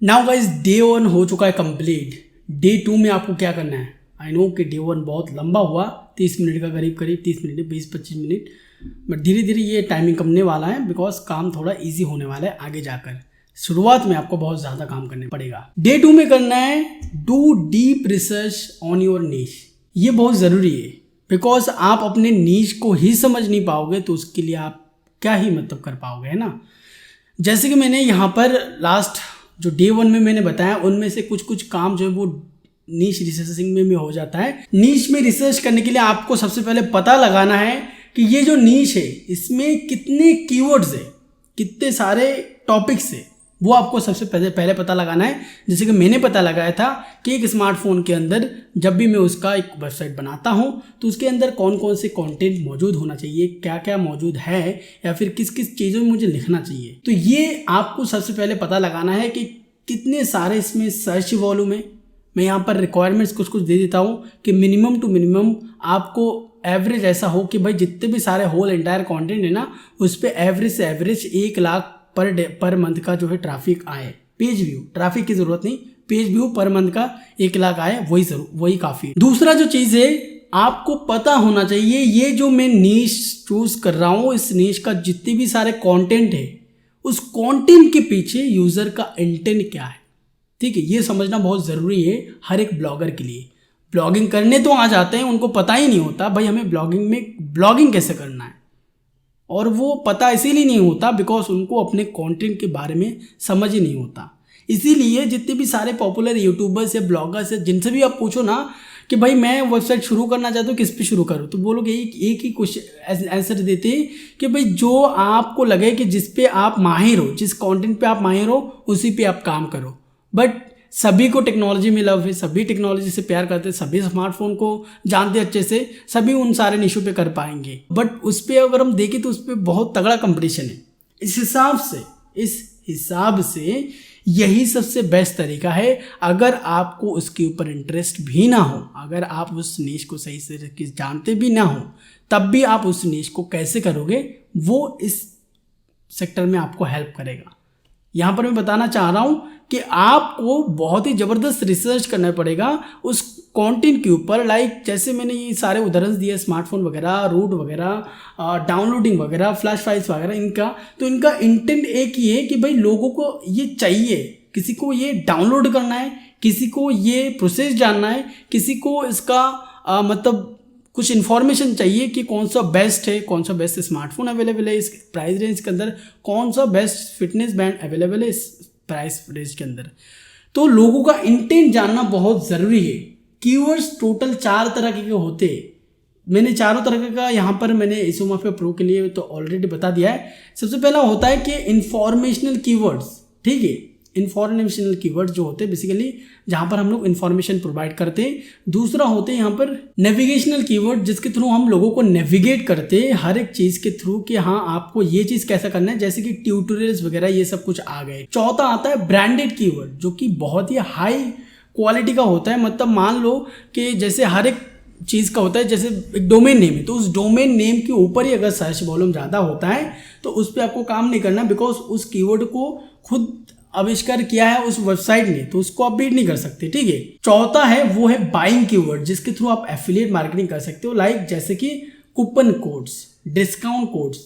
Now guys day 1 हो चुका है कंप्लीट। डे 2 में आपको क्या करना है। आई नो कि डे 1 बहुत लंबा हुआ, 30 मिनट का करीब 30 मिनट 20-25 मिनट, बट धीरे धीरे ये टाइमिंग कमने वाला है बिकॉज काम थोड़ा इजी होने वाला है आगे जाकर। शुरुआत में आपको बहुत ज़्यादा काम करने पड़ेगा। डे 2 में करना है do deep research on your niche. ये बहुत ज़रूरी है बिकॉज आप अपने नीश को ही समझ नहीं पाओगे तो उसके लिए आप क्या ही मतलब कर पाओगे, है ना। जैसे कि मैंने यहाँ पर लास्ट जो डे 1 में मैंने बताया उनमें से कुछ काम जो है वो नीश रिसर्चिंग में हो जाता है। नीश में रिसर्च करने के लिए आपको सबसे पहले पता लगाना है कि ये जो नीश है इसमें कितने कीवर्ड्स है, कितने सारे टॉपिक्स है, वो आपको सबसे पहले पता लगाना है। जैसे कि मैंने पता लगाया था कि एक स्मार्टफोन के अंदर जब भी मैं उसका एक वेबसाइट बनाता हूँ तो उसके अंदर कौन कौन से कंटेंट मौजूद होना चाहिए, क्या क्या मौजूद है, या फिर किस किस चीज़ों में मुझे लिखना चाहिए। तो ये आपको सबसे पहले पता लगाना है कि कितने सारे इसमें सर्च वॉल्यूम है। मैं यहाँ पर रिक्वायरमेंट्स कुछ दे देता हूँ कि मिनिमम टू मिनिमम आपको एवरेज ऐसा हो कि भाई जितने भी सारे होल एंटायर कंटेंट है ना उस पर एवरेज से average 1 lakh per day per month का जो है ट्रैफिक आए। पेज व्यू, ट्रैफिक की जरूरत नहीं, पेज व्यू पर मंथ का 1 लाख आए, वही काफ़ी है। दूसरा जो चीज़ है आपको पता होना चाहिए ये जो मैं नीश चूज कर रहा हूँ इस नीश का जितने भी सारे कंटेंट है उस कंटेंट के पीछे यूज़र का इंटेंट क्या है। ठीक है, ये समझना बहुत ज़रूरी है हर एक ब्लॉगर के लिए। ब्लॉगिंग करने तो आ जाते हैं, उनको पता ही नहीं होता भाई हमें ब्लॉगिंग कैसे करना है, और वो पता इसीलिए नहीं होता बिकॉज उनको अपने कंटेंट के बारे में समझ ही नहीं होता। इसीलिए जितने भी सारे पॉपुलर यूट्यूबर्स या ब्लॉगर्स है जिनसे भी आप पूछो ना कि भाई मैं वेबसाइट शुरू करना चाहता हूँ किस पे शुरू करूँ, तो वो लोग एक ही क्वेश्चन आंसर देते हैं कि भाई जो आपको लगे कि जिस पे आप माहिर हो, जिस कंटेंट पे आप माहिर हो उसी पे आप काम करो। बट सभी को टेक्नोलॉजी में लव है, सभी टेक्नोलॉजी से प्यार करते हैं, सभी स्मार्टफोन को जानते अच्छे से, सभी उन सारे निशों पे कर पाएंगे। बट उस पर अगर हम देखें तो उस पर बहुत तगड़ा कंपटीशन है। इस हिसाब से यही सबसे बेस्ट तरीका है। अगर आपको उसके ऊपर इंटरेस्ट भी ना हो, अगर आप उस नीश को सही से जानते भी ना हो, तब भी आप उस नीश को कैसे करोगे वो इस सेक्टर में आपको हेल्प करेगा। यहाँ पर मैं बताना चाह रहा हूँ कि आपको बहुत ही ज़बरदस्त रिसर्च करना पड़ेगा उस कंटेंट के ऊपर। लाइक जैसे मैंने ये सारे उदाहरण दिए स्मार्टफोन वगैरह, रूट वगैरह, डाउनलोडिंग वगैरह, फ्लैश फाइल्स वगैरह, तो इनका इंटेंट एक ही है कि भाई लोगों को ये चाहिए, किसी को ये डाउनलोड करना है, किसी को ये प्रोसेस जानना है, किसी को इसका मतलब कुछ इन्फॉर्मेशन चाहिए कि कौन सा बेस्ट है, कौन सा बेस्ट स्मार्टफोन अवेलेबल है इस प्राइस रेंज के अंदर, कौन सा बेस्ट फिटनेस बैंड अवेलेबल है इस प्राइस रेंज के अंदर। तो लोगों का इंटेंट जानना बहुत ज़रूरी है। कीवर्ड्स टोटल 4 तरह के होते हैं। मैंने चारों तरह का यहाँ पर मैंने इसोमाफिया प्रो के लिए तो ऑलरेडी बता दिया है। सबसे पहला होता है कि इंफॉर्मेशनल कीवर्ड्स। ठीक है, इन्फॉर्मेशनल कीवर्ड जो होते हैं बेसिकली जहाँ पर हम लोग इन्फॉर्मेशन प्रोवाइड करते हैं। दूसरा होते हैं यहाँ पर नेविगेशनल कीवर्ड जिसके थ्रू हम लोगों को नेविगेट करते हैं हर एक चीज़ के थ्रू कि हाँ आपको ये चीज़ कैसा करना है, जैसे कि ट्यूटोरियल्स वगैरह ये सब कुछ आ गए। चौथा आता है ब्रांडेड कीवर्ड जो कि बहुत ही हाई क्वालिटी का होता है। मतलब मान लो कि जैसे हर एक चीज़ का होता है, जैसे एक डोमेन नेम है तो उस डोमेन नेम के ऊपर ही अगर सर्च वॉल्यूम ज़्यादा होता है तो उस पर आपको काम नहीं करना बिकॉज उस कीवर्ड को खुद आविष्कार किया है उस वेबसाइट ने, तो उसको आप बीट नहीं कर सकते। ठीक है, चौथा है वो है बाइंग कीवर्ड जिसके थ्रू आप एफिलिएट मार्केटिंग कर सकते हो। लाइक जैसे कि कूपन कोड्स, डिस्काउंट कोड्स,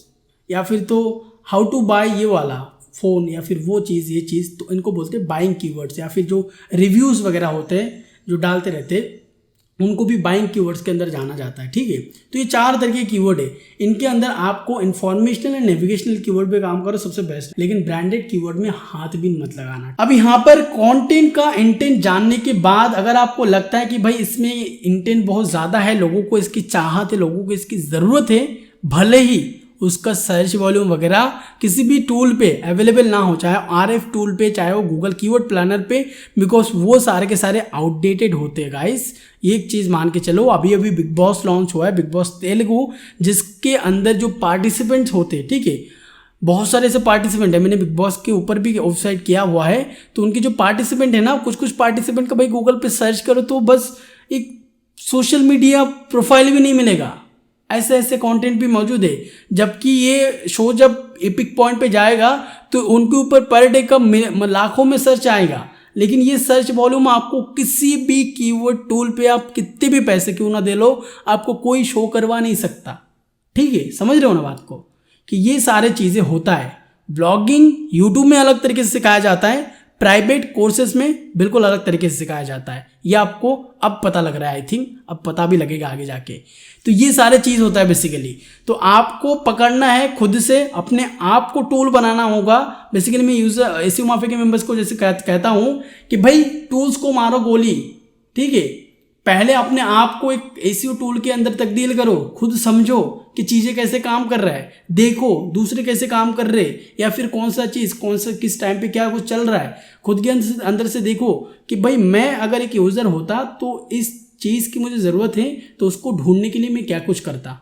या फिर तो हाउ टू बाय ये वाला फ़ोन, या फिर वो चीज़ ये चीज़, तो इनको बोलते हैं बाइंग कीवर्ड्स। या फिर जो रिव्यूज़ वगैरह होते हैं जो डालते रहते हैं उनको भी बाइंग कीवर्ड्स के अंदर जाना जाता है। ठीक है, तो ये 4 तरह के कीवर्ड है। इनके अंदर आपको इन्फॉर्मेशनल एंड नेविगेशनल कीवर्ड पे काम करो सबसे बेस्ट, लेकिन ब्रांडेड कीवर्ड में हाथ भी मत लगाना। अब यहाँ पर कंटेंट का इंटेंट जानने के बाद अगर आपको लगता है कि भाई इसमें इंटेंट बहुत ज़्यादा है, लोगों को इसकी चाहत है, लोगों को इसकी ज़रूरत है, भले ही उसका सर्च वॉल्यूम वगैरह किसी भी टूल पे अवेलेबल ना हो, चाहे RF टूल पे, चाहे वो गूगल कीवर्ड प्लानर पे, बिकॉज वो सारे के सारे आउटडेटेड होते हैं गाइस। एक चीज़ मान के चलो, अभी बिग बॉस लॉन्च हुआ है, बिग बॉस तेलुगु, जिसके अंदर जो पार्टिसिपेंट्स होते हैं, ठीक है, बहुत सारे ऐसे पार्टिसिपेंट है। मैंने बिग बॉस के ऊपर भी वेबसाइट किया हुआ है, तो उनके जो पार्टिसिपेंट है ना, कुछ पार्टिसिपेंट का भाई गूगल पे सर्च करो तो बस एक सोशल मीडिया प्रोफाइल भी नहीं मिलेगा, ऐसे ऐसे कंटेंट भी मौजूद है। जबकि ये शो जब एपिक पॉइंट पे जाएगा तो उनके ऊपर पर डे का लाखों में सर्च आएगा, लेकिन ये सर्च वॉल्यूम आपको किसी भी कीवर्ड टूल पे आप कितने भी पैसे क्यों ना दे लो, आपको कोई शो करवा नहीं सकता। ठीक है, समझ रहे हो ना बात को, कि ये सारे चीज़ें होता है। ब्लॉगिंग यूट्यूब में अलग तरीके से सिखाया जाता है, प्राइवेट कोर्सेज में बिल्कुल अलग तरीके से सिखाया जाता है। ये आपको अब पता लग रहा है, आई थिंक अब पता भी लगेगा आगे जाके। तो ये सारे चीज़ होता है बेसिकली। तो आपको पकड़ना है खुद से, अपने आप को टूल बनाना होगा। बेसिकली मैं यूजर एसईओ माफिया के मेंबर्स को जैसे कहता हूँ कि भाई टूल्स को मारो गोली, ठीक है। पहले अपने आप को एक एसईओ टूल के अंदर तब्दील करो, खुद समझो कि चीज़ें कैसे काम कर रहा है, देखो दूसरे कैसे काम कर रहे, या फिर कौन सा चीज़ कौन सा किस टाइम पे क्या कुछ चल रहा है, खुद के अंदर से देखो कि भाई मैं अगर एक यूज़र होता तो इस चीज़ की मुझे ज़रूरत है तो उसको ढूंढने के लिए मैं क्या कुछ करता।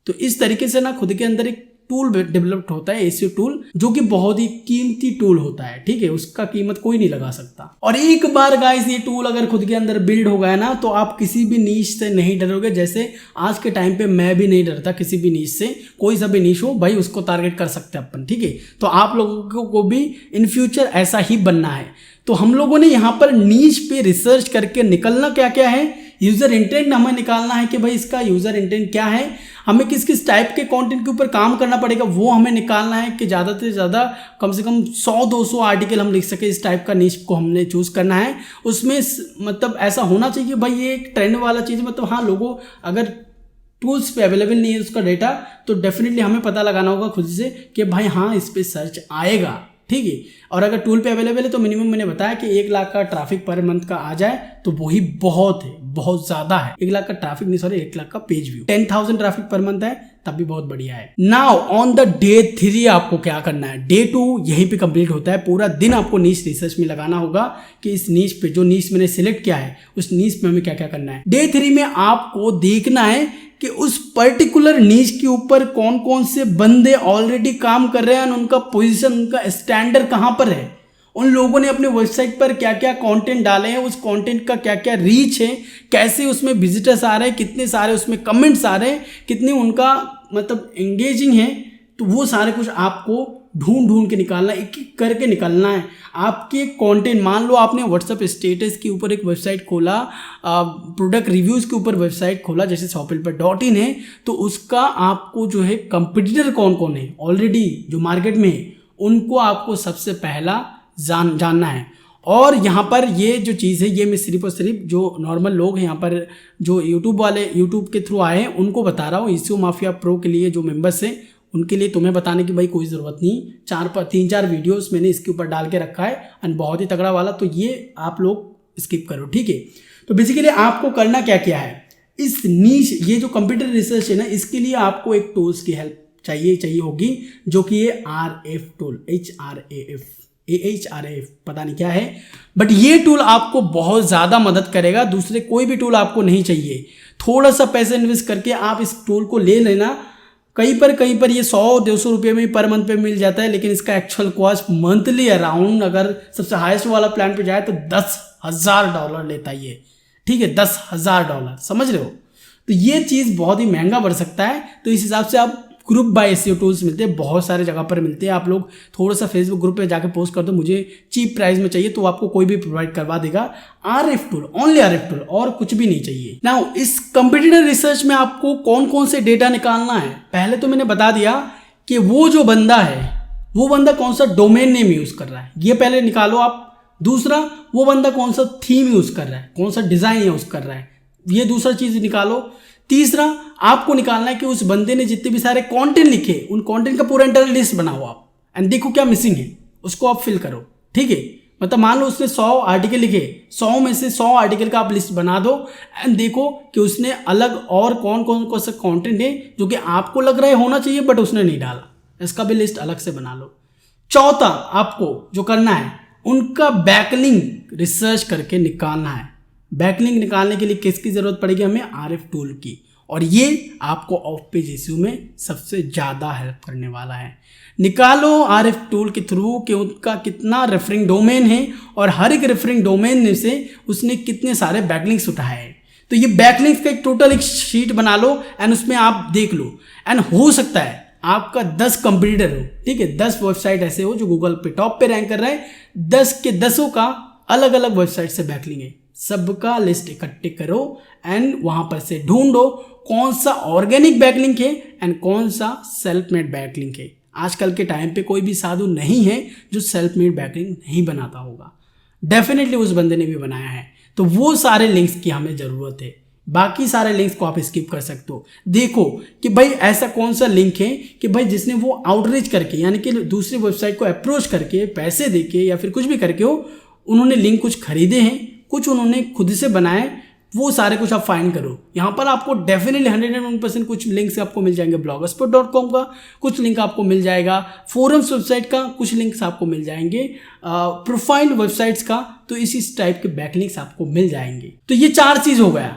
तो इस तरीके से ना खुद के अंदर एक टूल डेवलप्ड होता है, एसईओ टूल, जो कि बहुत ही कीमती टूल होता है। ठीक है, उसका कीमत कोई नहीं लगा सकता। और एक बार गाइस ये टूल अगर खुद के अंदर बिल्ड हो गया ना, तो आप किसी भी नीश से नहीं डरोगे। जैसे आज के टाइम पे मैं भी नहीं डरता किसी भी नीश से, कोई सा भी नीश हो भाई उसको टारगेट कर सकते हैं अपन। ठीक है, तो आप लोगों को भी इन फ्यूचर ऐसा ही बनना है। तो हम लोगों ने यहाँ पर नीश पे रिसर्च करके निकलना क्या क्या है, यूज़र इंटेंट हमें निकालना है कि भाई इसका यूज़र इंटेंट क्या है, हमें किस किस टाइप के कंटेंट के ऊपर काम करना पड़ेगा वो हमें निकालना है कि ज़्यादा से ज़्यादा कम से कम 100-200 आर्टिकल हम लिख सके। इस टाइप का नीश को हमने चूज़ करना है। उसमें मतलब ऐसा होना चाहिए भाई ये एक ट्रेंड वाला चीज़, मतलब हाँ लोगों अगर टूल्स पे अवेलेबल नहीं है उसका डेटा, तो डेफिनेटली हमें पता लगाना होगा खुद से कि भाई हाँ इस पर सर्च आएगा। ठीक है, और अगर टूल पे अवेलेबल है तो मिनिमम मैंने बताया कि 1 लाख का ट्रैफिक पर मंथ का आ जाए तो वही बहुत है, बहुत ज़्यादा है। 1 लाख का ट्रैफिक नहीं, सॉरी 1 लाख का page view, 10,000 traffic per month है तब भी बहुत बढ़िया है। नाउ ऑन द डे 3 आपको क्या करना है, डे 2 यहीं पे कंप्लीट होता है। पूरा दिन आपको नीश रिसर्च में लगाना होगा कि इस नीश पे जो नीश मैंने सिलेक्ट किया है उस नीश में हमें क्या क्या करना है। डे 3 में आपको देखना है कि उस पर्टिकुलर नीश के ऊपर कौन कौन से बंदे ऑलरेडी काम कर रहे हैं, उनका पोजीशन, उनका स्टैंडर्ड कहाँ पर है, उन लोगों ने अपने वेबसाइट पर क्या क्या कंटेंट डाले हैं, उस कंटेंट का क्या क्या रीच है, कैसे उसमें विजिटर्स आ रहे हैं, कितने सारे उसमें कमेंट्स आ रहे हैं, कितने उनका मतलब एंगेजिंग है। तो वो सारे कुछ आपको ढूंढ के निकालना, एक एक करके निकालना है। आपके कंटेंट, मान लो आपने व्हाट्सएप स्टेटस के ऊपर एक वेबसाइट खोला, प्रोडक्ट रिव्यूज़ के ऊपर वेबसाइट खोला जैसे shopify.in है, तो उसका आपको जो है कंपटीटर कौन कौन है ऑलरेडी जो मार्केट में है, उनको आपको सबसे पहला जानना है। और यहाँ पर ये जो चीज़ है ये मैं सिर्फ और सिर्फ जो नॉर्मल लोग हैं यहाँ पर जो यूट्यूब के थ्रू आए हैं उनको बता रहा हूँ। एसईओ माफिया प्रो के लिए जो मेंबर्स हैं उनके लिए तुम्हें बताने की भाई कोई ज़रूरत नहीं। 3-4 वीडियोस मैंने इसके ऊपर डाल के रखा है एंड बहुत ही तगड़ा वाला, तो ये आप लोग स्किप करो। ठीक है, तो बेसिकली आपको करना क्या क्या है, इस नीश ये जो कंप्यूटर रिसर्च है ना, इसके लिए आपको एक टूल्स की हेल्प चाहिए होगी, जो कि ये RF टूल, HRAF पता नहीं क्या है, बट ये टूल आपको बहुत ज़्यादा मदद करेगा। दूसरे कोई भी टूल आपको नहीं चाहिए। थोड़ा सा पैसे इन्वेस्ट करके आप इस टूल को ले लेना। कहीं पर ये 100-200 रुपये में पर मंथ पे मिल जाता है, लेकिन इसका एक्चुअल कॉस्ट मंथली अराउंड अगर सबसे हाईएस्ट वाला प्लान पे जाए तो $10,000 लेता है ये। ठीक है, $10,000, समझ रहे हो। तो ये चीज़ बहुत ही महंगा पड़ सकता है। तो इस हिसाब से आप ग्रुप बाय एसईओ टूल्स मिलते हैं, बहुत सारे जगह पर मिलते हैं। आप लोग थोड़ा सा फेसबुक ग्रुप पे जाके पोस्ट कर दो मुझे चीप प्राइस में चाहिए, तो आपको कोई भी प्रोवाइड करवा देगा। RF tool, only RF tool, और कुछ भी नहीं चाहिए। नाउ इस कंप्यूटर रिसर्च में आपको कौन कौन से डेटा निकालना है, पहले तो मैंने बता दिया कि वो जो बंदा है वो बंदा कौन सा डोमेन नेम यूज कर रहा है, ये पहले निकालो आप। दूसरा, वो बंदा कौन सा थीम यूज कर रहा है, कौन सा डिजाइन यूज कर रहा है, ये दूसरा चीज निकालो। तीसरा, आपको निकालना है कि उस बंदे ने जितने भी सारे कंटेंट लिखे उन कंटेंट का पूरा इंटरनल लिस्ट बनाओ आप, एंड देखो क्या मिसिंग है, उसको आप फिल करो। ठीक है, मतलब मान लो उसने 100 आर्टिकल लिखे, 100 में से 100 आर्टिकल का आप लिस्ट बना दो एंड देखो कि उसने अलग और कौन सा कंटेंट है जो कि आपको लग रहा है होना चाहिए बट उसने नहीं डाला, इसका भी लिस्ट अलग से बना लो। चौथा, आपको जो करना है उनका बैकलिंक रिसर्च करके निकालना है। बैकलिंक निकालने के लिए किसकी जरूरत पड़ेगी, हमें RF टूल की, और ये आपको ऑफ पेज एसईओ में सबसे ज़्यादा हेल्प करने वाला है। निकालो RF टूल के थ्रू कि उनका कितना रेफरिंग डोमेन है और हर एक रेफरिंग डोमेन में से उसने कितने सारे बैकलिंक्स उठाए हैं। तो ये बैकलिंक्स का एक टोटल एक शीट बना लो एंड उसमें आप देख लो, एंड हो सकता है आपका 10 कंपटीटर हो, ठीक है, 10 वेबसाइट ऐसे हो जो गूगल पे टॉप पे रैंक कर रहे हैं, 10 के 10 का अलग अलग वेबसाइट से बैकलिंक है, सबका लिस्ट इकट्ठे करो एंड वहां पर से ढूंढो कौन सा ऑर्गेनिक बैकलिंक है एंड कौन सा सेल्फ मेड बैकलिंक है। आजकल के टाइम पे कोई भी साधु नहीं है जो सेल्फ मेड बैकलिंक नहीं बनाता होगा, डेफिनेटली उस बंदे ने भी बनाया है। तो वो सारे लिंक्स की हमें ज़रूरत है, बाकी सारे लिंक्स को आप स्किप कर सकते हो। देखो कि भाई ऐसा कौन सा लिंक है कि भाई जिसने वो आउटरीच करके यानी कि दूसरी वेबसाइट को अप्रोच करके पैसे देके या फिर कुछ भी करके हो, उन्होंने लिंक कुछ खरीदे हैं, कुछ उन्होंने खुद से बनाए, वो सारे कुछ आप फाइंड करो। यहाँ पर आपको डेफिनेटली 101% कुछ लिंक्स आपको मिल जाएंगे blogspot.com का, कुछ लिंक आपको मिल जाएगा फोरम्स वेबसाइट का, कुछ लिंक्स आपको मिल जाएंगे प्रोफाइल वेबसाइट्स का। तो इसी टाइप के बैकलिंक्स आपको मिल जाएंगे। तो ये 4 चीज़ हो गया।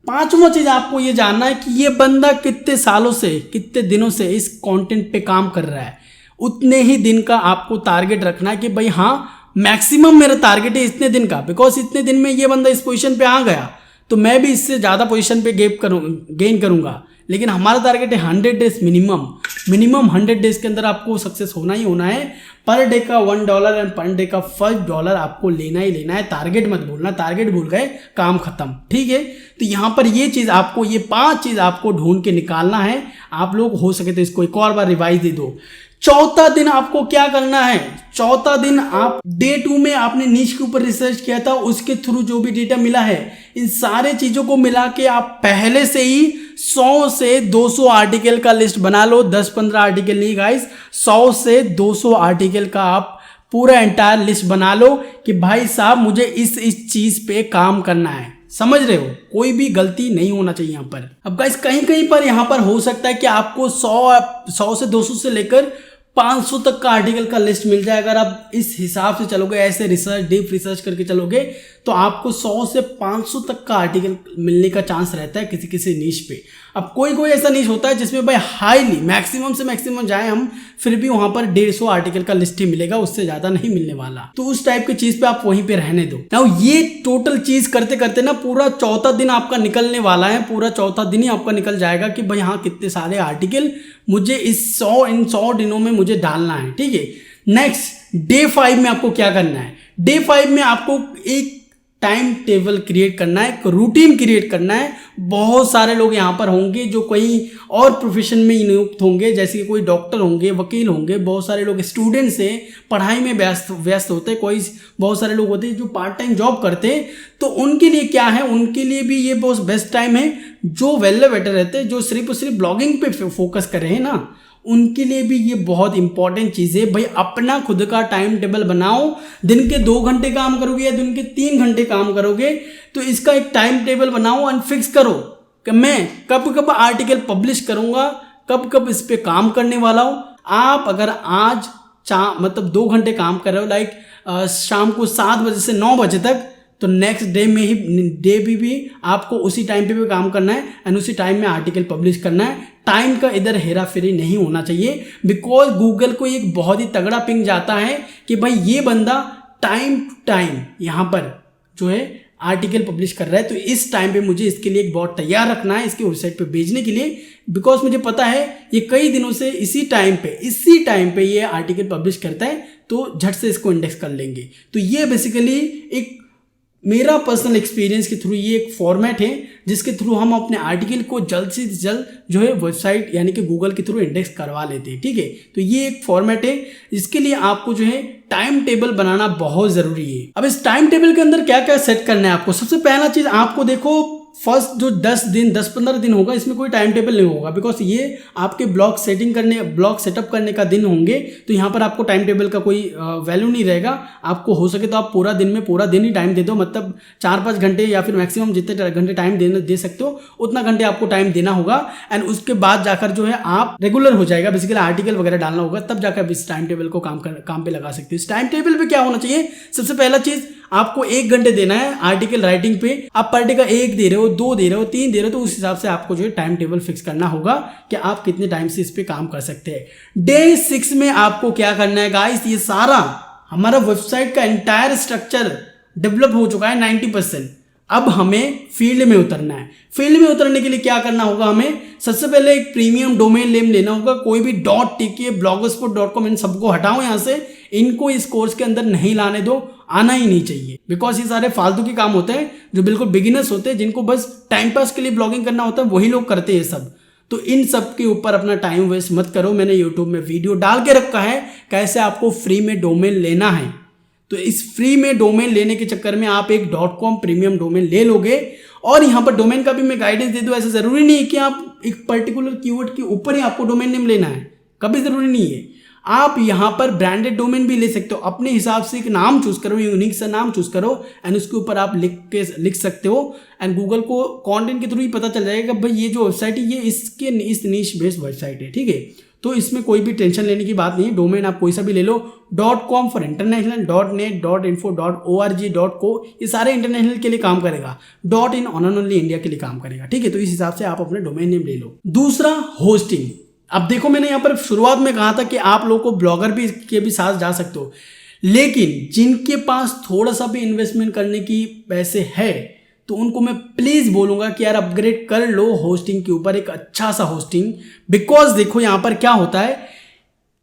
5वां चीज़ आपको ये जानना है कि ये बंदा कितने सालों से, कितने दिनों से इस कंटेंट पे काम कर रहा है। उतने ही दिन का आपको टारगेट रखना है कि भाई हाँ मैक्सिमम मेरा टारगेट है इतने दिन का, बिकॉज इतने दिन में ये बंदा इस पोजीशन पे आ गया तो मैं भी इससे ज़्यादा पोजीशन पे गेन करूँगा। लेकिन हमारा टारगेट है 100 डेज मिनिमम 100 डेज के अंदर आपको सक्सेस होना ही होना है। पर डे का $1 एंड पर डे का $1 आपको लेना ही लेना है। टारगेट मत भूलना, टारगेट भूल गए काम खत्म, ठीक है। तो यहाँ पर ये चीज़ आपको, ये 5 चीज़ आपको ढूंढ के निकालना है। आप लोग हो सके तो इसको एक और बार रिवाइज दे दो। चौथा दिन आपको क्या करना है, चौथा दिन आप डे 2 में आपने नीश के ऊपर रिसर्च किया था, उसके थ्रू जो भी डेटा मिला है, इन सारे चीजों को मिला के आप पहले से ही 100 से 200 आर्टिकल का लिस्ट बना लो। 10-15 आर्टिकल नहीं गाइस, 100 से 200 आर्टिकल का आप पूरा एंटायर लिस्ट बना लो कि भाई साहब मुझे इस चीज पे काम करना है। समझ रहे हो, कोई भी गलती नहीं होना चाहिए यहाँ पर। अब गाइस कहीं पर यहाँ पर हो सकता है कि आपको 100 से 200 से लेकर 500 तक का आर्टिकल का लिस्ट मिल जाए। अगर आप इस हिसाब से चलोगे, ऐसे रिसर्च डीप रिसर्च करके चलोगे, तो आपको 100 से 500 तक का आर्टिकल मिलने का चांस रहता है किसी किसी नीश पे। अब कोई कोई ऐसा नीश होता है जिसमें भाई हाईली मैक्सिमम से मैक्सिमम जाए हम, फिर भी वहां पर 150 आर्टिकल का लिस्ट ही मिलेगा, उससे ज्यादा नहीं मिलने वाला। तो उस टाइप की चीज पे आप वहीं पे रहने दो। नाउ ये टोटल चीज करते करते ना पूरा चौथा दिन आपका निकलने वाला है, पूरा चौथा दिन ही आपका निकल जाएगा कि भाई हाँ कितने सारे आर्टिकल मुझे इस 100 दिनों में मुझे डालना है, ठीक है। नेक्स्ट डे 5 में आपको क्या करना है, डे 5 में आपको एक टाइम टेबल क्रिएट करना है, एक रूटीन क्रिएट करना है। बहुत सारे लोग यहाँ पर होंगे जो कोई और प्रोफेशन में नियुक्त होंगे, जैसे कि कोई डॉक्टर होंगे, वकील होंगे, बहुत सारे लोग स्टूडेंट्स हैं, पढ़ाई में व्यस्त होते हैं, कोई बहुत सारे लोग होते हैं जो पार्ट टाइम जॉब करते हैं। तो उनके लिए क्या है, उनके लिए भी ये बहुत बेस्ट टाइम है। जो वेल बेटर रहते हैं, जो सिर्फ और सिर्फ ब्लॉगिंग पे फोकस कर रहे हैं ना, उनके लिए भी ये बहुत इंपॉर्टेंट चीज़ है। भाई अपना खुद का टाइम टेबल बनाओ। दिन के 2 घंटे काम करोगे या दिन के 3 घंटे काम करोगे, तो इसका एक टाइम टेबल बनाओ एंड फिक्स करो कि मैं कब कब आर्टिकल पब्लिश करूंगा, कब कब इस पे काम करने वाला हूं। आप अगर आज मतलब 2 घंटे काम कर रहे हो, लाइक शाम को 7 बजे से 9 बजे तक, तो नेक्स्ट डे में ही भी आपको उसी टाइम पे भी काम करना है एंड उसी टाइम में आर्टिकल पब्लिश करना है। टाइम का इधर हेरा फेरी नहीं होना चाहिए, बिकॉज गूगल को एक बहुत ही तगड़ा पिंग जाता है कि भाई ये बंदा टाइम टू टाइम यहाँ पर जो है आर्टिकल पब्लिश कर रहा है, तो इस टाइम पे मुझे इसके लिए एक बॉट तैयार रखना है इसकी वेबसाइट पे भेजने के लिए, बिकॉज मुझे पता है ये कई दिनों से इसी टाइम पे ये आर्टिकल पब्लिश करता है, तो झट से इसको इंडेक्स कर लेंगे। तो ये बेसिकली एक मेरा पर्सनल एक्सपीरियंस के थ्रू ये एक फॉर्मेट है जिसके थ्रू हम अपने आर्टिकल को जल्द से जल्द जो है वेबसाइट यानी कि गूगल के थ्रू इंडेक्स करवा लेते हैं, ठीक है। तो ये एक फॉर्मेट है, इसके लिए आपको जो है टाइम टेबल बनाना बहुत ज़रूरी है। अब इस टाइम टेबल के अंदर क्या क्या सेट करना है आपको, सबसे पहला चीज़ आपको देखो, फर्स्ट जो 10-15 दिन होगा इसमें कोई टाइम टेबल नहीं होगा, बिकॉज ये आपके ब्लॉग सेटअप करने का दिन होंगे। तो यहाँ पर आपको टाइम टेबल का कोई वैल्यू नहीं रहेगा। आपको हो सके तो आप पूरा दिन ही टाइम दे दो, मतलब 4-5 घंटे या फिर मैक्सिमम जितने घंटे टाइम दे सकते हो उतना घंटे आपको टाइम देना होगा। एंड उसके बाद जाकर जो है आप रेगुलर हो जाएगा, बेसिकली आर्टिकल वगैरह डालना होगा, तब जाकर आप इस टाइम टेबल को काम पे लगा सकते हो। इस टाइम टेबल पे क्या होना चाहिए, सबसे पहला चीज आपको 1 घंटे देना है आर्टिकल राइटिंग पे। आप पर डे का 1 दे रहे हो, 2 दे रहे हो, 3 दे रहे हो, तो उस हिसाब से आपको जो है टाइम टेबल फिक्स करना होगा कि आप कितने टाइम से इस पे काम कर सकते हैं। डे 6 में आपको क्या करना है गाइस, ये सारा हमारा वेबसाइट का एंटायर स्ट्रक्चर डेवलप हो चुका है 90%। अब हमें फील्ड में उतरना है। फील्ड में उतरने के लिए क्या करना होगा, हमें सबसे पहले एक प्रीमियम डोमेन नेम लेना होगा। कोई भी .tk blogspot.com इन सबको हटाओ यहाँ से, इनको इस कोर्स के अंदर नहीं लाने दो, आना ही नहीं चाहिए। बिकॉज ये सारे फालतू के काम होते हैं जो बिल्कुल बिगिनर्स होते हैं, जिनको बस टाइम पास के लिए ब्लॉगिंग करना होता है, वही लोग करते हैं सब। तो इन सब के ऊपर अपना टाइम वेस्ट मत करो। मैंने यूट्यूब में वीडियो डाल के रखा है कैसे आपको फ्री में डोमेन लेना है। तो इस फ्री में डोमेन लेने के चक्कर में आप एक .com प्रीमियम डोमेन ले लोगे। और यहाँ पर डोमेन का भी मैं गाइडेंस दे दूँ, ऐसा जरूरी नहीं है कि आप एक पर्टिकुलर कीवर्ड के ऊपर ही आपको डोमेन नेम लेना है, कभी जरूरी नहीं है। आप यहाँ पर ब्रांडेड डोमेन भी ले सकते हो, अपने हिसाब से एक नाम चूज करो, यूनिक सा नाम चूज करो एंड उसके ऊपर आप लिख सकते हो। एंड गूगल को कंटेंट के थ्रू ही पता चल जाएगा भाई ये जो वेबसाइट है ये इस नीश बेस्ड वेबसाइट है, ठीक है। तो इसमें कोई भी टेंशन लेने की बात नहीं है। डोमेन आप कोई सा भी ले लो, .com for international, .net, .info, .org, .co, ये सारे इंटरनेशनल के लिए काम करेगा। .in ओनली इंडिया के लिए काम करेगा, ठीक है। तो इस हिसाब से आप अपने डोमेन नेम ले लो। दूसरा, होस्टिंग। अब देखो मैंने यहाँ पर शुरुआत में कहा था कि आप लोग को ब्लॉगर भी के भी साथ जा सकते हो, लेकिन जिनके पास थोड़ा सा भी इन्वेस्टमेंट करने की पैसे है तो उनको मैं प्लीज बोलूंगा कि यार अपग्रेड कर लो होस्टिंग के ऊपर, एक अच्छा सा होस्टिंग। बिकॉज देखो यहाँ पर क्या होता है,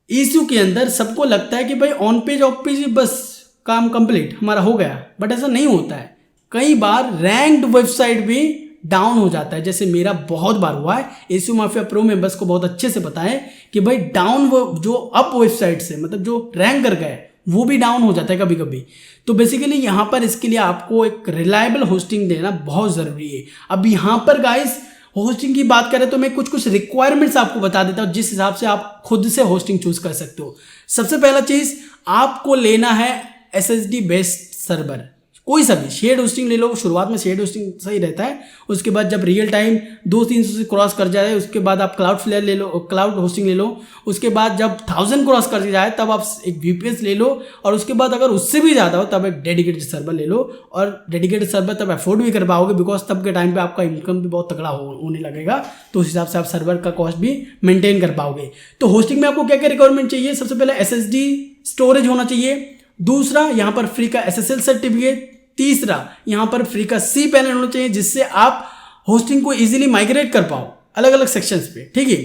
इश्यू के अंदर सबको लगता है कि भाई ऑन पेज ऑफ पेज बस काम कंप्लीट हमारा हो गया, बट ऐसा नहीं होता है। कई बार रैंक्ड वेबसाइट भी डाउन हो जाता है, जैसे मेरा बहुत बार हुआ है। एसईओ माफिया प्रो मेंबर्स को बहुत अच्छे से पता है कि भाई डाउन जो अप वेबसाइट से मतलब जो रैंक कर गए वो भी डाउन हो जाता है कभी कभी। तो बेसिकली यहाँ पर इसके लिए आपको एक रिलायबल होस्टिंग देना बहुत ज़रूरी है। अब यहाँ पर गाइस होस्टिंग की बात करें तो मैं कुछ रिक्वायरमेंट्स आपको बता देता हूँ, जिस हिसाब से आप खुद से होस्टिंग चूज कर सकते हो। सबसे पहला चीज़ आपको लेना है SSD बेस्ड सर्वर, कोई सा भी शेयर्ड होस्टिंग ले लो। शुरुआत में शेयर्ड होस्टिंग सही रहता है, उसके बाद जब रियल टाइम 200-300 से क्रॉस कर जाए उसके बाद आप क्लाउडफ्लेयर ले लो, क्लाउड होस्टिंग ले लो। उसके बाद जब 1000 क्रॉस कर जाए तब आप एक VPS ले लो, और उसके बाद अगर उससे भी ज़्यादा हो तब एक डेडिकेटेड सर्वर ले लो। और डेडिकेटेड सर्वर तब अफोर्ड भी कर पाओगे, बिकॉज तब के टाइम पर आपका इनकम भी बहुत तगड़ा होने लगेगा, तो उस हिसाब से आप सर्वर का कॉस्ट भी मेंटेन कर पाओगे। तो होस्टिंग में आपको क्या क्या रिक्वायरमेंट चाहिए, सबसे पहले SSD स्टोरेज होना चाहिए। दूसरा यहाँ पर फ्री का SSL सर्टिफिकेट। तीसरा यहाँ पर फ्री का C पैनल होना चाहिए, जिससे आप होस्टिंग को इजीली माइग्रेट कर पाओ अलग अलग सेक्शंस पे, ठीक है।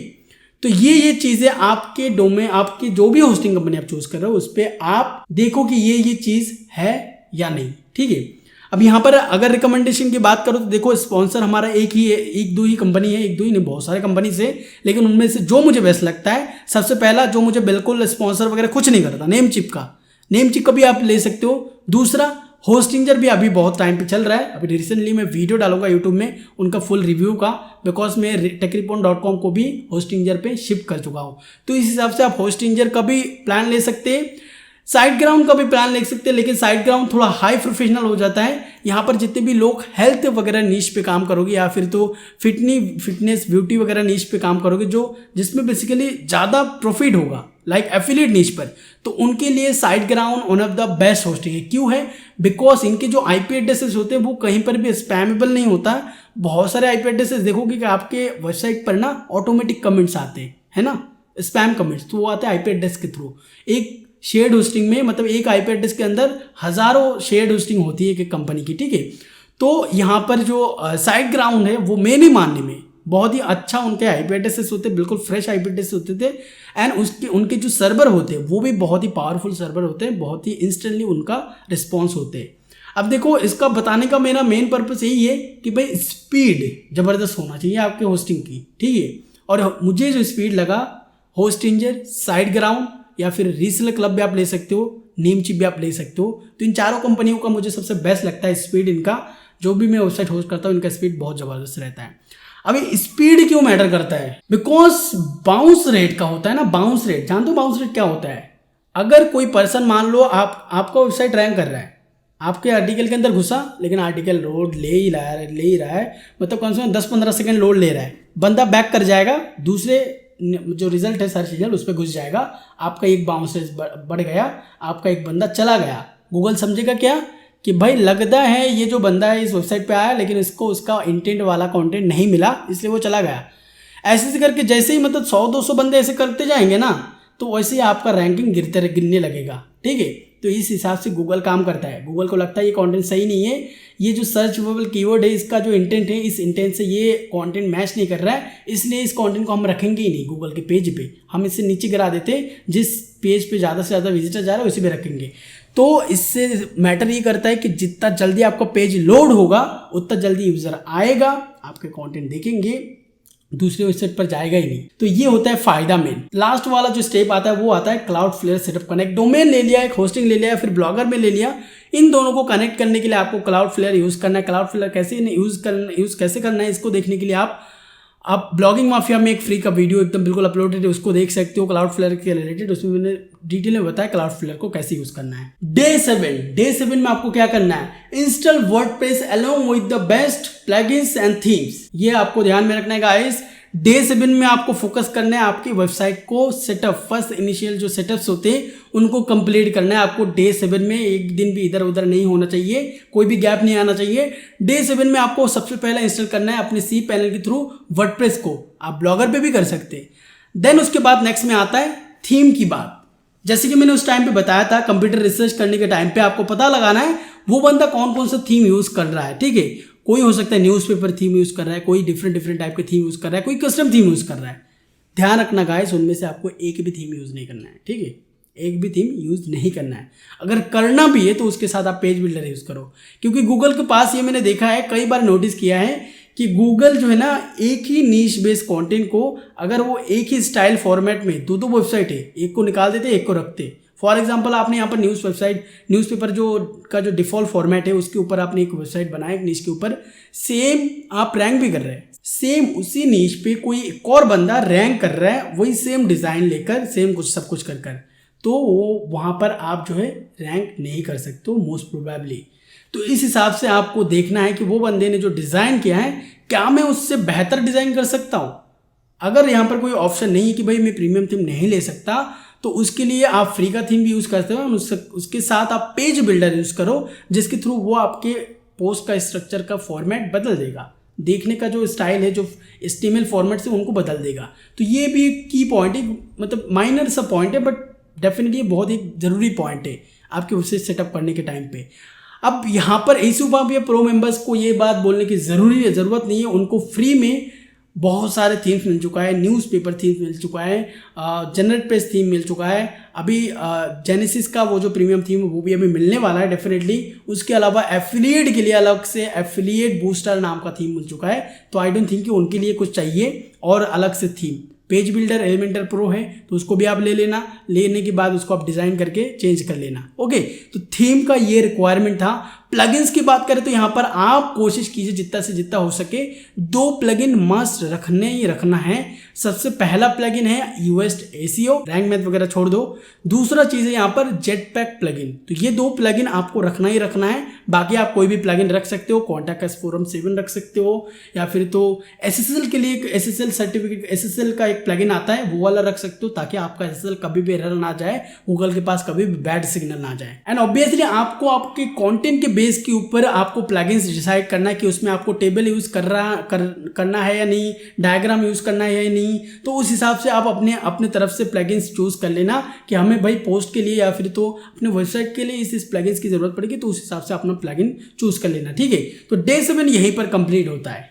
तो ये चीज़ें आपके डोमेन, आपकी जो भी होस्टिंग कंपनी आप चूज कर रहे हो उस पर आप देखो कि ये चीज़ है या नहीं, ठीक है। अब यहाँ पर अगर रिकमेंडेशन की बात करो तो देखो स्पॉन्सर हमारा एक ही है, एक दो ही कंपनी है, एक दो ही नहीं बहुत सारे कंपनी से, लेकिन उनमें से जो मुझे बेस्ट लगता है, सबसे पहला जो मुझे बिल्कुल स्पॉन्सर वगैरह कुछ नहीं करता, नेमचिप का भी आप ले सकते हो। दूसरा होस्टिंजर भी अभी बहुत टाइम पे चल रहा है, अभी रिसेंटली मैं वीडियो डालूंगा यूट्यूब में उनका फुल रिव्यू का, बिकॉज मैं techrepon.com को भी होस्टिंजर पे शिफ्ट कर चुका हूँ। तो इस हिसाब से आप होस्टिंजर का भी प्लान ले सकते हैं, SiteGround का भी प्लान ले सकते हैं, लेकिन SiteGround थोड़ा हाई प्रोफेशनल हो जाता है। यहाँ पर जितने भी लोग हेल्थ वगैरह नीश पे काम करोगे या फिर तो फिटनेस ब्यूटी वगैरह नीश पे काम करोगे, जो जिसमें बेसिकली ज़्यादा प्रॉफिट होगा, लाइक एफिलिएट नीश पर, तो उनके लिए SiteGround one of the best hosting है। क्यों है? बिकॉज इनके जो IP एड्रेसेस होते हैं वो कहीं पर भी स्पैमेबल नहीं होता। बहुत सारे IP एड्रेसेस देखोगे कि आपके वेबसाइट पर ना ऑटोमेटिक कमेंट्स आते हैं, है ना, स्पैम कमेंट्स, तो वो आते हैं IP एड्रेस के थ्रू। एक शेयर्ड होस्टिंग में मतलब एक IP एड्रेस के अंदर हजारों शेयर्ड होस्टिंग होती है एक कंपनी की, ठीक है। तो यहाँ पर जो SiteGround है वो मेरे मानने में बहुत ही अच्छा उनके IP एड्रेसेस होते, बिल्कुल फ्रेश IP एड्रेस होते थे। एंड उनके जो सर्वर होते हैं वो भी बहुत ही पावरफुल सर्वर होते हैं, बहुत ही इंस्टेंटली उनका रिस्पॉन्स होते हैं। अब देखो इसका बताने का मेरा मेन पर्पस यही है कि भाई स्पीड ज़बरदस्त होना चाहिए आपके होस्टिंग की, ठीक है। और मुझे जो स्पीड लगा होस्टिंजर, SiteGround या फिर रीसेलर क्लब भी आप ले सकते हो, नेमचिप भी आप ले सकते हो। तो इन चारों कंपनियों का मुझे सबसे बेस्ट लगता है स्पीड इनका, जो भी मैं वेबसाइट होस्ट करता हूँ इनका स्पीड बहुत ज़बरदस्त रहता है। अभी स्पीड क्यों मैटर करता है? बिकॉज बाउंस रेट का होता है ना, बाउंस रेट जानते हो बाउंस रेट क्या होता है? अगर कोई पर्सन मान लो आपका वेबसाइट रैंक कर रहा है, आपके आर्टिकल के अंदर घुसा, लेकिन आर्टिकल लोड ले ही रहा है, मतलब कम से कम 10-15 सेकंड लोड ले रहा है, बंदा बैक कर जाएगा, दूसरे जो रिजल्ट है सर्च रिजल्ट उस पर घुस जाएगा, आपका एक बाउंस रेट बढ़ गया, आपका एक बंदा चला गया। गूगल समझेगा क्या कि भाई लगता है ये जो बंदा है इस वेबसाइट पे आया लेकिन इसको उसका इंटेंट वाला कंटेंट नहीं मिला इसलिए वो चला गया। ऐसे करके जैसे ही मतलब 100-200 बंदे ऐसे करते जाएंगे ना, तो वैसे ही आपका रैंकिंग गिरने लगेगा, ठीक है। तो इस हिसाब से गूगल काम करता है। गूगल को लगता है ये कंटेंट सही नहीं है, ये जो सर्चेबल कीवर्ड है इसका जो इंटेंट है इस इंटेंट से ये कंटेंट मैच नहीं कर रहा है, इसलिए इस कंटेंट को हम रखेंगे ही नहीं गूगल के पेज पे, हम इसे नीचे गिरा देते, जिस पेज पे ज़्यादा से ज़्यादा विजिटर जा रहा है उसी पे रखेंगे। तो इससे मैटर ये करता है कि जितना जल्दी आपका पेज लोड होगा उतना जल्दी यूज़र आएगा, आपके कंटेंट देखेंगे, दूसरे वेबसाइट पर जाएगा ही नहीं। तो ये होता है फायदा मेन। लास्ट वाला जो स्टेप आता है वो आता है क्लाउडफ्लेयर सेटअप करना। एक डोमेन ले लिया, एक होस्टिंग ले लिया, फिर ब्लॉगर में ले लिया, इन दोनों को कनेक्ट करने के लिए आपको क्लाउडफ्लेयर यूज़ करना है। क्लाउडफ्लेयर कैसे यूज़ कैसे करना है इसको देखने के लिए आप ब्लॉगिंग माफिया में एक फ्री का वीडियो एकदम बिल्कुल अपलोडेड है, उसको देख सकते हो क्लाउडफ्लेयर के रिलेटेड। उसमें मैंने डिटेल में बताया क्लाउडफ्लेयर को कैसे यूज करना है। डे 7 में आपको क्या करना है, install WordPress along with the best plugins and themes. ये आपको ध्यान में रखना है गाइस। डे 7 में आपको फोकस करना है आपकी वेबसाइट को सेटअप, फर्स्ट इनिशियल जो सेटअप्स होते हैं उनको कंप्लीट करना है आपको। डे 7 में एक दिन भी इधर उधर नहीं होना चाहिए, कोई भी गैप नहीं आना चाहिए। डे 7 में आपको सबसे पहले इंस्टॉल करना है अपने सी पैनल के थ्रू वर्डप्रेस को, आप ब्लॉगर पे भी कर सकते हैं। देन उसके बाद नेक्स्ट में आता है थीम की बात। जैसे कि मैंने उस टाइम पे बताया था, कंप्यूटर रिसर्च करने के टाइम पे आपको पता लगाना है वो बंदा कौन कौन सा थीम यूज कर रहा है, ठीक है। कोई हो सकता है न्यूज़पेपर थीम यूज कर रहा है, कोई डिफरेंट टाइप के थीम यूज कर रहा है, कोई कस्टम थीम यूज कर रहा है। ध्यान रखना गाइस, उनमें से आपको एक भी थीम यूज नहीं करना है, ठीक है, एक भी थीम यूज नहीं करना है। अगर करना भी है तो उसके साथ आप पेज बिल्डर यूज करो, क्योंकि गूगल के पास ये मैंने देखा है, कई बार नोटिस किया है कि गूगल जो है ना एक ही नीश बेस्ड कंटेंट को अगर वो एक ही स्टाइल फॉर्मेट में दो वेबसाइट है, एक को निकाल देते एक को रखते। फॉर एग्जाम्पल आपने यहाँ पर न्यूज़पेपर जो डिफ़ॉल्ट फॉर्मेट है उसके ऊपर आपने एक वेबसाइट बनाया एक नीश के ऊपर, सेम आप रैंक भी कर रहे हैं, सेम उसी नीश पे कोई एक और बंदा रैंक कर रहा है वही सेम डिज़ाइन लेकर, सेम कुछ सब कुछ कर तो वो वहाँ पर आप जो है रैंक नहीं कर सकते हो मोस्ट प्रोबेबली। तो इस हिसाब से आपको देखना है कि वो बंदे ने जो डिज़ाइन किया है क्या मैं उससे बेहतर डिज़ाइन कर सकता हूँ। अगर यहाँ पर कोई ऑप्शन नहीं है कि भाई मैं प्रीमियम थीम नहीं ले सकता, तो उसके लिए आप फ्री का थीम भी यूज़ करते हो, उसके साथ आप पेज बिल्डर यूज़ करो जिसके थ्रू वो आपके पोस्ट का स्ट्रक्चर का फॉर्मेट बदल देगा, देखने का जो स्टाइल है जो HTML फॉर्मेट से उनको बदल देगा। तो ये भी एक की पॉइंट है, मतलब माइनर सा पॉइंट है, बट डेफिनेटली बहुत ही ज़रूरी पॉइंट है आपके वेबसाइट सेटअप करने के टाइम पे। अब यहाँ पर एसयूबाब या प्रो मेंबर्स को ये बात बोलने की ज़रूरत नहीं है, उनको फ्री में बहुत सारे थीम्स मिल चुका है, न्यूज़पेपर थीम मिल चुका है, जनरेट पेज थीम मिल चुका है, अभी जेनेसिस का वो जो प्रीमियम थीम वो भी अभी मिलने वाला है डेफिनेटली। उसके अलावा एफिलिएट के लिए अलग से एफिलिएट बूस्टर नाम का थीम मिल चुका है, तो आई डोंट थिंक कि उनके लिए कुछ चाहिए और अलग से theme. Page builder Elementor pro है तो उसको भी आप ले लेना, लेने के बाद उसको आप डिज़ाइन करके चेंज कर लेना। ओके, तो थीम का ये रिक्वायरमेंट था। प्लगइन्स की बात करें तो यहाँ पर आप कोशिश कीजिए जितना से जितना हो सके 2 प्लगइन मस्ट रखना है। सबसे पहला प्लगइन है यूएस्ट एसीओ, रैंक मैथ वगैरह छोड़ दो। दूसरा चीज़ है यहाँ पर जेटपैक प्लगइन, तो ये 2 प्लगइन आपको रखना ही रखना है। बाकी आप कोई भी प्लगइन रख सकते हो, कॉन्टैक्ट फोरम 7 रख सकते हो, या फिर तो SSL के लिए एक SSL सर्टिफिकेट SSL का एक प्लगइन आता है वो वाला रख सकते हो, ताकि आपका SSL कभी भी एरर ना जाए, गूगल के पास कभी भी बैड सिग्नल ना जाए। एंड ऑब्वियसली आपको आपके कंटेंट के बेस के ऊपर आपको प्लगइन्स डिसाइड करना है कि उसमें आपको टेबल यूज करना है या नहीं, डायग्राम यूज करना है या नहीं। तो उस हिसाब से आप अपने तरफ से प्लगइन्स चूज कर लेना कि हमें भाई पोस्ट के लिए या फिर तो अपने वेबसाइट के लिए इस प्लगइन्स की जरूरत पड़ेगी, तो उस हिसाब से अपना प्लगइन चूज कर लेना, ठीक है। तो डे 7 यहीं पर कंप्लीट होता है।